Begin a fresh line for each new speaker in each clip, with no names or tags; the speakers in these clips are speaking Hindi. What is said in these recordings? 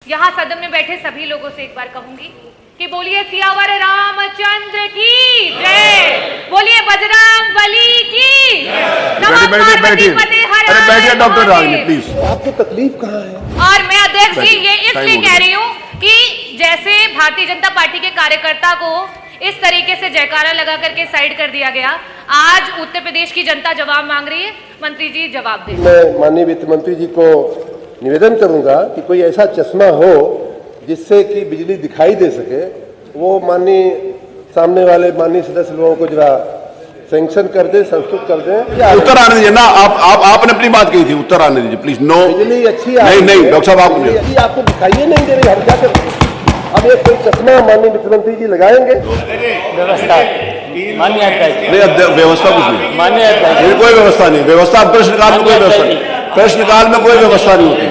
यहाँ सदन में बैठे सभी लोगों से एक बार कहूंगी कि बोलिए सियावर रामचंद्र की जय, बोलिए बजरंग बली की।
बैठिए डॉक्टर रागिनी प्लीज।
आपको तकलीफ कहाँ है?
और मैं अध्यक्ष जी ये इसलिए कह रही हूँ कि जैसे भारतीय जनता पार्टी के कार्यकर्ता को इस तरीके से जयकारा लगा करके साइड कर दिया गया, आज उत्तर प्रदेश की जनता जवाब मांग रही है। मंत्री जी जवाब दें।
मैं माननीय वित्त मंत्री जी को निवेदन करूंगा कि कोई ऐसा चश्मा हो जिससे कि बिजली दिखाई दे सके, वो माननीय सामने वाले माननीय सदस्य लोगों को जरा सैंक्शन कर दे, संस्तुत कर दे।
उत्तर आने दीजिए ना, आपने अपनी बात कही थी, उत्तर आने दीजिए प्लीज। नो
बिजली अच्छी
नहीं डॉक्टर साहब
आपको दिखाइए नहीं दे रही, हम क्या करें? अब एक कोई चश्मा माननीय मुख्यमंत्री जी लगाएंगे।
व्यवस्था मान्य
व्यवस्था कुछ नहीं,
मान्य
कोई व्यवस्था नहीं। व्यवस्था प्रश्नकाल में कोई व्यवस्था नहीं, प्रश्नकाल में कोई व्यवस्था नहीं होती।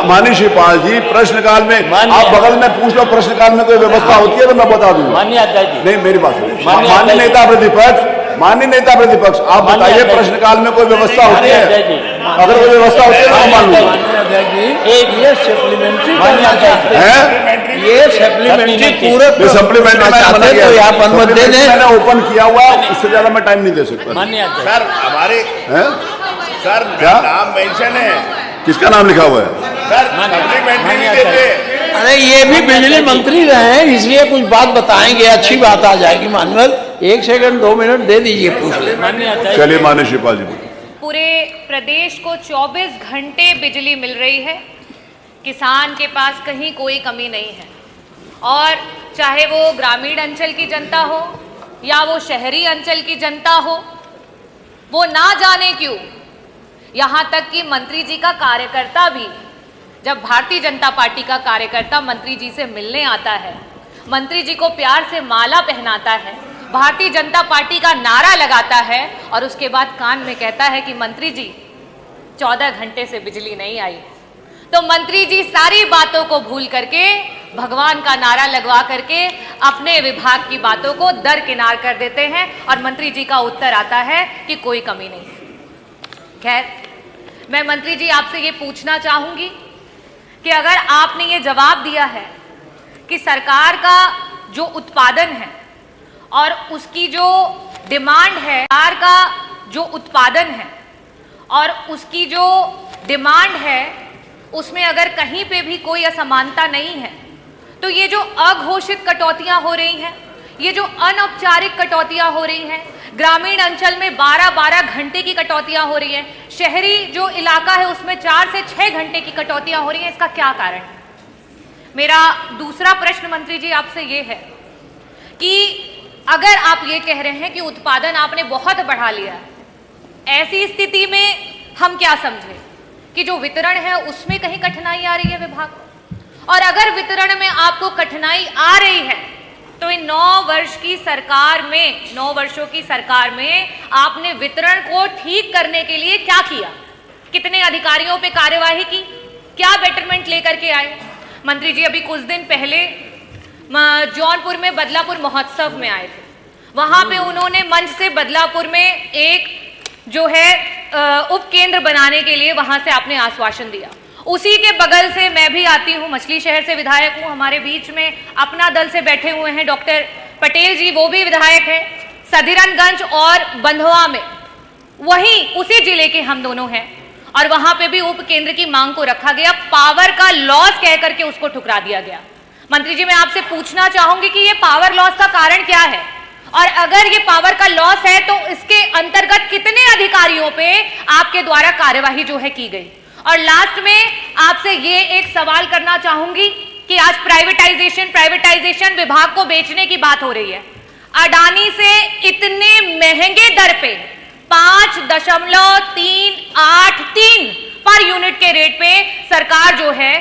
माननीय शिवपाल जी, प्रश्नकाल में आप बगल में पूछ लो, प्रश्नकाल में कोई व्यवस्था होती है तो मैं बता दूंगा। नहीं मेरी बात नहीं। माननीय नेता प्रतिपक्ष आप बताइए, प्रश्नकाल में कोई व्यवस्था होती है? अगर कोई व्यवस्था होती है तो मान लूंगा।
ये सप्लीमेंट्री
ये सप्लीमेंट्री पूरे मैंने ओपन किया हुआ, इससे ज्यादा मैं टाइम नहीं दे सकता।
सर हमारे सर
क्या
नाम मेंशन है?
किसका नाम लिखा हुआ है?
सर सप्लीमेंट्री नहीं देते।
अरे ये भी बिजली मंत्री रहे हैं, इसलिए कुछ बात बताएंगे, अच्छी बात आ जाएगी। मानवल 1 सेकंड 2 मिनट दे दीजिए, पूछ ले।
चलिए माननीय शिवपाल जी।
पूरे प्रदेश को 24 घंटे बिजली मिल रही है, किसान के पास कहीं कोई कमी नहीं है। और चाहे वो ग्रामीण अंचल की जनता हो या वो शहरी अंचल की जनता हो, वो ना जाने क्यों यहाँ तक कि मंत्री जी का कार्यकर्ता भी, जब भारतीय जनता पार्टी का कार्यकर्ता मंत्री जी से मिलने आता है, मंत्री जी को प्यार से माला पहनाता है, भारतीय जनता पार्टी का नारा लगाता है और उसके बाद कान में कहता है कि मंत्री जी 14 घंटे से बिजली नहीं आई, तो मंत्री जी सारी बातों को भूल करके भगवान का नारा लगवा करके अपने विभाग की बातों को दरकिनार कर देते हैं और मंत्री जी का उत्तर आता है कि कोई कमी नहीं। खैर, मैं मंत्री जी आपसे ये पूछना चाहूंगी कि अगर आपने ये जवाब दिया है कि सरकार का जो उत्पादन है और उसकी जो डिमांड है, सरकार का जो उत्पादन है और उसकी जो डिमांड है, उसमें अगर कहीं पे भी कोई असमानता नहीं है, तो ये जो अघोषित कटौतियां हो रही हैं, ये जो अनौपचारिक कटौतियां हो रही हैं, ग्रामीण अंचल में 12-12 घंटे की कटौतियां हो रही हैं, शहरी जो इलाका है उसमें 4 से 6 घंटे की कटौतियां हो रही हैं, इसका क्या कारण है? मेरा दूसरा प्रश्न मंत्री जी आपसे ये है कि अगर आप ये कह रहे हैं कि उत्पादन आपने बहुत बढ़ा लिया है, ऐसी स्थिति में हम क्या समझें कि जो वितरण है उसमें कहीं कठिनाई आ रही है विभाग को? और अगर वितरण में आपको कठिनाई आ रही है तो इन 9 वर्षों की सरकार में आपने वितरण को ठीक करने के लिए क्या किया? कितने अधिकारियों पे कार्यवाही की? क्या बेटरमेंट लेकर के आए? मंत्री जी अभी कुछ दिन पहले जौनपुर में बदलापुर महोत्सव में आए थे, वहां पे उन्होंने मंच से बदलापुर में एक जो है उप केंद्र बनाने के लिए वहां से आपने आश्वासन दिया। उसी के बगल से मैं भी आती हूँ, मछली शहर से विधायक हूँ, हमारे बीच में अपना दल से बैठे हुए हैं डॉक्टर पटेल जी, वो भी विधायक है। सधीरनगंज और बंधवा में वहीं उसी जिले के हम दोनों हैं और वहां पे भी उप केंद्र की मांग को रखा गया, पावर का लॉस कह करके उसको ठुकरा दिया गया। मंत्री जी मैं आपसे पूछना चाहूंगी कि ये पावर लॉस का कारण क्या है, और अगर ये पावर का लॉस है तो इसके अंतर्गत कितने अधिकारियों पे आपके द्वारा कार्यवाही जो है की गई? और लास्ट में आपसे ये एक सवाल करना चाहूंगी कि आज प्राइवेटाइजेशन विभाग को बेचने की बात हो रही है। अडानी से इतने महंगे दर पे 5.383 पर यूनिट के रेट पे सरकार जो है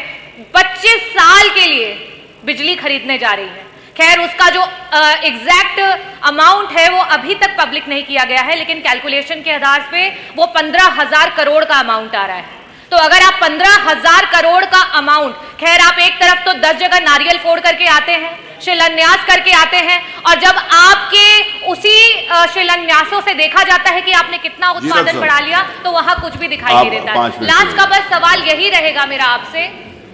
25 साल के लिए बिजली खरीदने जा रही है। खैर उसका जो एग्जैक्ट अमाउंट है वो अभी तक पब्लिक नहीं किया गया है, लेकिन कैलकुलेशन के आधार पे वो 15,000 करोड़ का अमाउंट आ रहा है। तो अगर आप 15,000 करोड़ का अमाउंट, खैर आप एक तरफ तो 10 जगह नारियल फोड़ करके आते हैं, शिलान्यास करके आते हैं, और जब आपके उसी शिलान्यासों से देखा जाता है कि आपने कितना उत्पादन बढ़ा लिया, तो वहां कुछ भी दिखाई नहीं देता है। लास्ट का बस सवाल यही रहेगा मेरा आपसे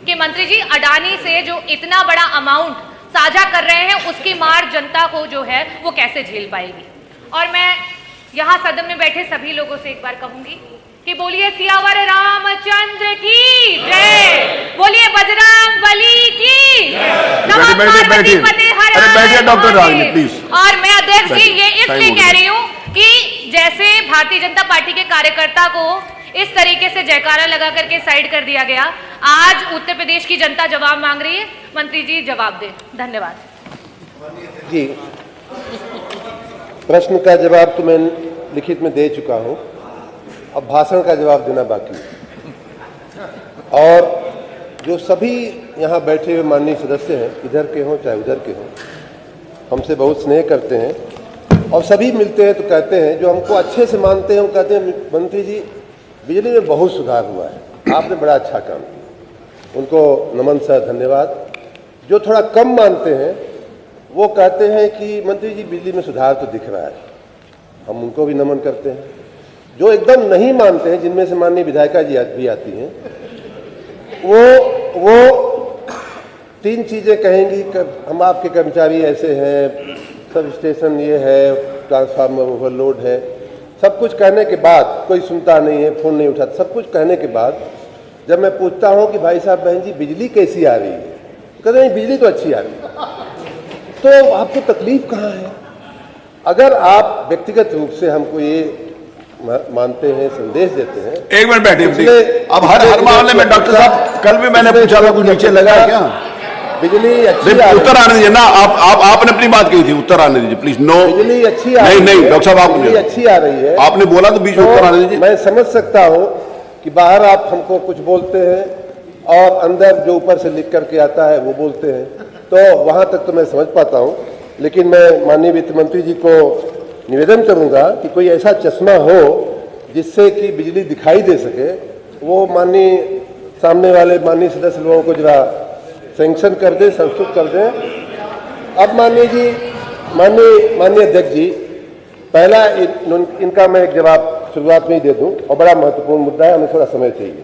कि मंत्री जी अडानी से जो इतना बड़ा अमाउंट साझा कर रहे हैं उसकी मार जनता को जो है वो कैसे झेल पाएगी। और मैं यहाँ सदन में बैठे सभी लोगों से एक बार कहूंगी कि बोलिए सियावर रामचंद्र की जय, बोलिए बजरंग बली की।
बैठिए डॉक्टर रागिनी प्लीज।
और मैं अध्यक्ष जी ये इसलिए कह रही हूँ कि जैसे भारतीय जनता पार्टी के कार्यकर्ता को इस तरीके से जयकारा लगा करके साइड कर दिया गया, आज उत्तर प्रदेश की जनता जवाब मांग रही है। मंत्री जी जवाब दें। धन्यवाद
जी। प्रश्न का जवाब तो मैं लिखित में दे चुका हूं, अब भाषण का जवाब देना बाकी है। और जो सभी यहाँ बैठे हुए माननीय सदस्य हैं, इधर के हों चाहे उधर के हों, हमसे बहुत स्नेह करते हैं और सभी मिलते हैं तो कहते हैं, जो हमको अच्छे से मानते हैं वो कहते हैं मंत्री जी बिजली में बहुत सुधार हुआ है, आपने बड़ा अच्छा काम किया, उनको नमन सर धन्यवाद। जो थोड़ा कम मानते हैं वो कहते हैं कि मंत्री जी बिजली में सुधार तो दिख रहा है, हम उनको भी नमन करते हैं। जो एकदम नहीं मानते हैं, जिनमें से माननीय विधायिका जी भी आती हैं, वो तीन चीज़ें कहेंगी कि हम आपके कर्मचारी ऐसे हैं, सब स्टेशन ये है, ट्रांसफार्मर ओवरलोड है, सब कुछ कहने के बाद कोई सुनता नहीं है, फ़ोन नहीं उठाता। सब कुछ कहने के बाद जब मैं पूछता हूँ कि भाई साहब बहन जी बिजली कैसी आ रही है, कहते नहीं बिजली तो अच्छी आ रही है। तो आपको तकलीफ कहाँ है? अगर आप व्यक्तिगत रूप से हमको ये मानते हैं, संदेश देते हैं।
एक मिनट बैठिए। अब हर मामले में डॉक्टर साहब, कल भी मैंने पूछा था, कुछ नीचे लगा है क्या?
बिजली अच्छी
उत्तर आने दीजिए ना, आपने अपनी बात कही थी, उत्तर आने दीजिए प्लीज। नो,
बिजली अच्छी आ रही है।
नहीं डॉक्टर साहब,
बिजली अच्छी आ रही है,
आपने बोला तो बीच में उत्तर आने दीजिए।
मैं समझ सकता हूँ कि बाहर आप हमको कुछ बोलते हैं और अंदर जो ऊपर से लिख करके आता है वो बोलते हैं, तो वहां तक तो मैं समझ पाता हूँ। लेकिन मैं माननीय वित्त मंत्री जी को निवेदन करूंगा कि कोई ऐसा चश्मा हो जिससे कि बिजली दिखाई दे सके, वो माननीय सामने वाले माननीय सदस्य लोगों को जरा सैंक्शन कर दे, संस्तुत कर दें। अब माननीय अध्यक्ष जी, पहला इनका मैं एक जवाब शुरुआत में ही दे दूं, और बड़ा महत्वपूर्ण मुद्दा है, हमें थोड़ा समय चाहिए।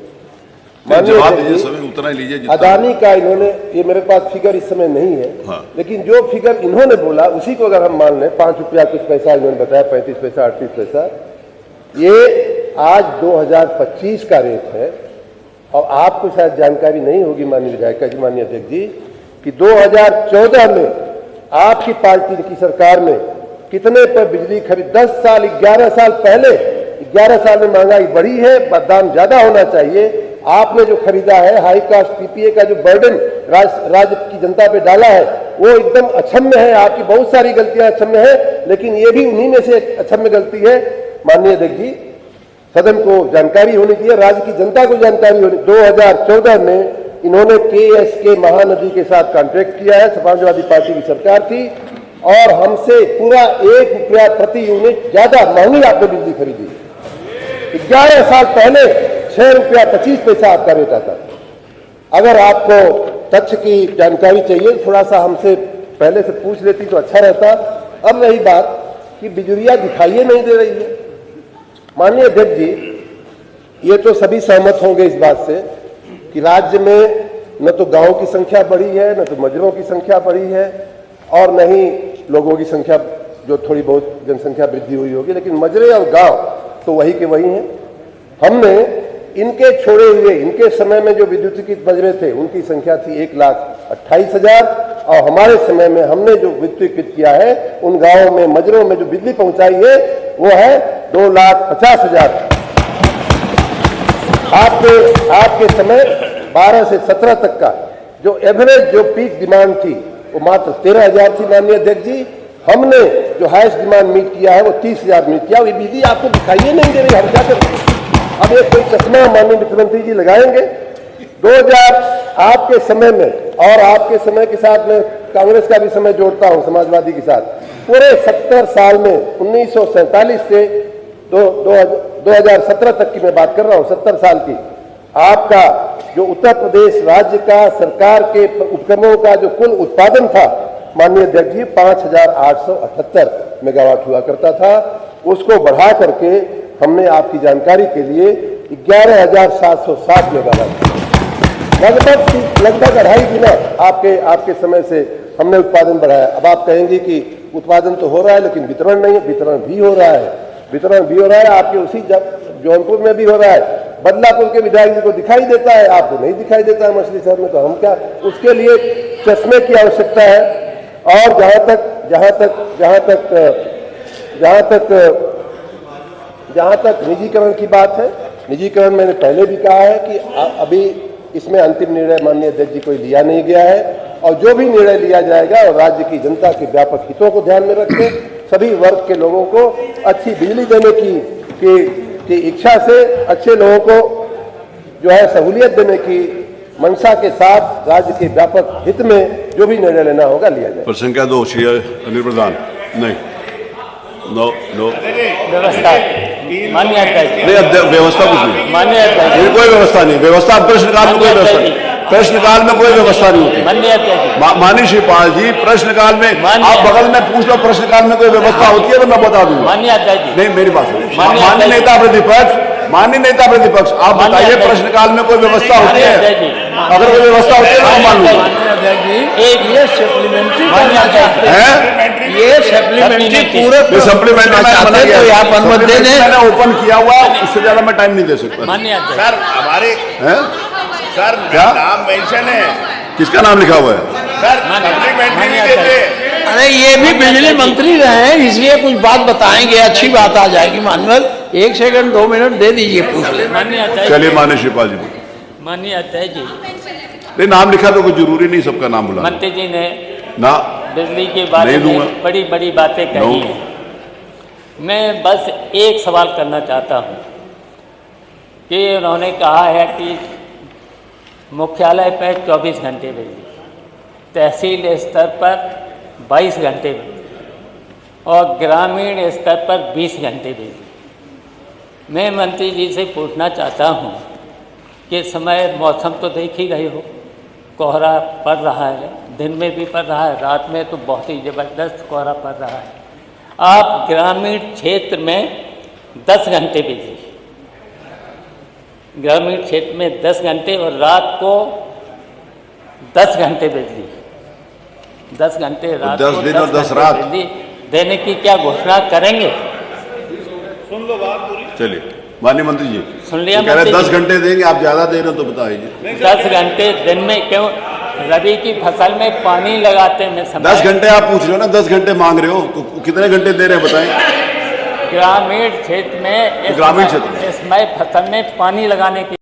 माननीय अदानी का इन्होंने, ये मेरे पास फिगर इस समय नहीं है, हाँ। लेकिन जो फिगर इन्होंने बोला उसी को अगर हम मान लें, 5 रुपया कुछ पैसा इन्होंने बताया, 35 पैसा 38 पैसा, ये आज 2025 का रेट है। और आपको शायद जानकारी नहीं होगी माननीय विधायिका जी, माननीय अध्यक्ष जी, कि 2014 में आपकी पार्टी की सरकार में कितने पर बिजली खरीद, 10 साल 11 साल पहले, 11 साल में महंगाई बढ़ी है, दाम ज्यादा होना चाहिए। आपने जो खरीदा है, हाई कास्ट पीपीए का जो बर्डन राज्य की जनता पे डाला है, वो एकदम अक्षम्य है। आपकी बहुत सारी गलतियां अक्षम्य है, लेकिन ये भी उन्हीं में से अक्षम्य गलती है। माननीय अध्यक्ष जी, सदन को जानकारी होनी चाहिए, राज्य की जनता को जानकारी होनी। 2014 में इन्होंने KSK महानदी के साथ कॉन्ट्रैक्ट किया है, समाजवादी पार्टी की सरकार थी, और हमसे पूरा 1 रुपया प्रति यूनिट ज्यादा महंगी आपने बिजली खरीदी। 11 साल पहले 6 रुपया 25 पैसा आपका रेट आता था। अगर आपको तथ्य की जानकारी चाहिए, थोड़ा सा हमसे पहले से पूछ लेती तो अच्छा रहता। अब रही बात कि बिजलियां दिखाई नहीं दे रही है। माननीय अध्यक्ष जी, ये तो सभी सहमत होंगे इस बात से कि राज्य में न तो गांवों की संख्या बढ़ी है, न तो मजरों की संख्या बढ़ी है, और न ही लोगों की संख्या, जो थोड़ी बहुत जनसंख्या वृद्धि हुई होगी, लेकिन मजरे और गांव तो वही के वही हैं। हमने इनके छोड़े हुए, इनके समय में जो विद्युतीकृत मजरे थे उनकी संख्या थी 1,28,000, और हमारे समय में हमने जो विद्युतीकृत किया है उन गांवों में, मजरों में जो बिजली पहुंचाई है वो है 2,50,000। आपके समय 12 से 17 तक का जो एवरेज, जो पीक डिमांड थी वो मात्र 13,000 थी। माननीय अध्यक्ष जी, हमने जो हाईएस्ट डिमांड मीट किया है वो 30,000 मीट किया। ये बिजली आपको दिखाई नहीं दे रही, हम क्या करें? अब ये कोई चश्मा माननीय मुख्यमंत्री जी लगाएंगे। 2000 आपके समय में, और आपके समय के साथ में कांग्रेस का भी समय जोड़ता हूं समाजवादी के साथ, पूरे 70 साल में 1947 से 2017 तक की मैं बात कर रहा हूं, 70 साल की, आपका जो उत्तर प्रदेश राज्य का सरकार के उपकरणों का जो कुल उत्पादन था माननीय अध्यक्ष जी 5,878 मेगावाट हुआ करता था। उसको बढ़ा करके हमने आपकी जानकारी के लिए 11,760 मेगावाट, लगभग 2.5 गुना आपके समय से हमने उत्पादन बढ़ाया। अब आप कहेंगे कि उत्पादन तो हो रहा है लेकिन वितरण नहीं है। वितरण भी हो रहा है, आपके उसी जौनपुर में भी हो रहा है। बदलापुर के विधायक जी को दिखाई देता है, आपको नहीं दिखाई देता है मछली शहर में, तो हम क्या, उसके लिए चश्मे की आवश्यकता है। और जहां तक निजीकरण की बात है, निजीकरण मैंने पहले भी कहा है कि अभी इसमें अंतिम निर्णय माननीय अध्यक्ष जी को लिया नहीं गया है, और जो भी निर्णय लिया जाएगा और राज्य की जनता के व्यापक हितों को ध्यान में रखते सभी वर्ग के लोगों को अच्छी बिजली देने की इच्छा से, अच्छे लोगों को जो है सहूलियत देने की मंशा के साथ राज्य के व्यापक हित में जो भी निर्णय लेना होगा लिया जाए।
पर संख्या 2 श्री अनिल प्रधान नहीं, नो
व्यवस्था मान्य
नहीं, व्यवस्था कुछ नहीं,
मान्य
कोई व्यवस्था नहीं। व्यवस्था प्रश्नकाल में कोई व्यवस्था नहीं, प्रश्नकाल में कोई व्यवस्था नहीं होती। माननीय श्री पाल जी, प्रश्नकाल में आप बगल में पूछ लो, प्रश्नकाल में कोई व्यवस्था होती है तो मैं बता दूंगा।
मान्य
नहीं, मेरी बात सुनिए। माननीय नेता प्रतिपक्ष आप बताइए, प्रश्नकाल में कोई व्यवस्था होती है? अगर कोई व्यवस्था होती है तो मान लूंगा।
ये सप्लीमेंट्री करना चाहते हैं, ये सप्लीमेंट्री पूरे
सप्लीमेंट्री
चाहते तो यहाँ पर मत दे दें।
मैंने ओपन किया हुआ, इससे ज्यादा मैं टाइम नहीं दे सकता।
मान्य
सर हमारे सर
क्या
नाम मेंशन है,
किसका नाम लिखा हुआ है?
सर सप्लीमेंट्री नहीं देते।
अरे ये भी बिजली मंत्री रहे हैं, इसलिए कुछ बात बताएंगे, अच्छी बात आ जाएगी। मानवल 1 सेकंड 2 मिनट दे दीजिए, पूछ ले।
चलिए माननीय शिवपाल जी,
माननीय अध्यक्ष जी,
नहीं नाम लिखा तो कोई जरूरी नहीं सबका नाम बुला।
मंत्री जी ने
ना
बिजली के बारे में बड़ी बड़ी बातें कही हैं। मैं बस एक सवाल करना चाहता हूँ कि उन्होंने कहा है कि मुख्यालय पर 24 घंटे बिजली, तहसील स्तर पर 22 घंटे बिजली और ग्रामीण स्तर पर 20 घंटे बिजली। मैं मंत्री जी से पूछना चाहता हूँ कि इस समय मौसम तो देख ही रहे हो, कोहरा पड़ रहा है, दिन में भी पड़ रहा है, रात में तो बहुत ही ज़बरदस्त कोहरा पड़ रहा है। आप ग्रामीण क्षेत्र में 10 घंटे बिजली, ग्रामीण क्षेत्र में 10 घंटे और रात को 10 घंटे बिजली, 10 घंटे रात
10 दिन और 10 रात
बिजली देने की क्या घोषणा करेंगे?
सुन लो बात पूरी।
चलिए माननीय मंत्री जी,
सुन लिया
कह रहे
मंत्री
10
जी।
घंटे देंगे, आप ज्यादा दे रहे हो तो बताइए।
10 घंटे दिन में क्यों? रबी की फसल में पानी लगाते में समय
10 घंटे आप पूछ रहे हो ना, 10 घंटे मांग रहे हो तो कितने घंटे दे रहे हैं बताएं।
ग्रामीण क्षेत्र में
ग्रामीण क्षेत्र में
इस समय फसल में पानी लगाने की